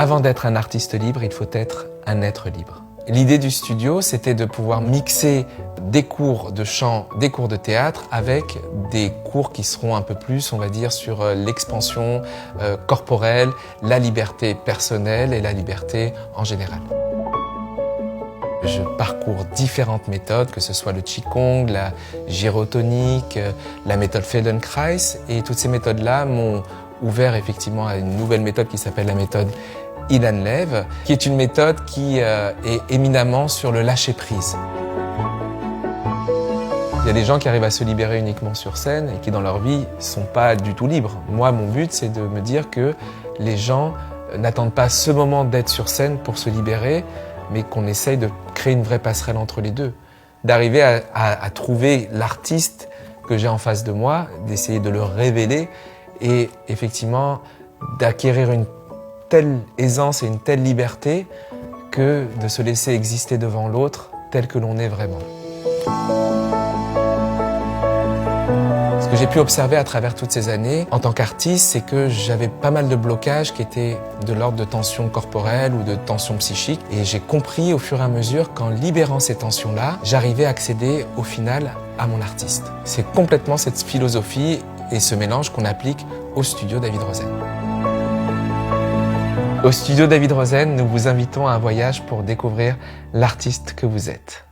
Avant d'être un artiste libre, il faut être un être libre. L'idée du studio, c'était de pouvoir mixer des cours de chant, des cours de théâtre avec des cours qui seront un peu plus, on va dire, sur l'expansion corporelle, la liberté personnelle et la liberté en général. Je parcours différentes méthodes, que ce soit le Qigong, la gyrotonique, la méthode Feldenkrais, et toutes ces méthodes-là m'ont ouvert effectivement à une nouvelle méthode qui s'appelle la méthode Ilan Lev, qui est une méthode qui est éminemment sur le lâcher-prise. Il y a des gens qui arrivent à se libérer uniquement sur scène et qui dans leur vie ne sont pas du tout libres. Moi, mon but, c'est de me dire que les gens n'attendent pas ce moment d'être sur scène pour se libérer, mais qu'on essaye de créer une vraie passerelle entre les deux. D'arriver à trouver l'artiste que j'ai en face de moi, d'essayer de le révéler et effectivement d'acquérir une telle aisance et une telle liberté que de se laisser exister devant l'autre tel que l'on est vraiment. Ce que j'ai pu observer à travers toutes ces années en tant qu'artiste, c'est que j'avais pas mal de blocages qui étaient de l'ordre de tensions corporelles ou de tensions psychiques. Et j'ai compris au fur et à mesure qu'en libérant ces tensions-là, j'arrivais à accéder au final à mon artiste. C'est complètement cette philosophie et ce mélange qu'on applique au studio David Rosen. Au studio David Rosen, nous vous invitons à un voyage pour découvrir l'artiste que vous êtes.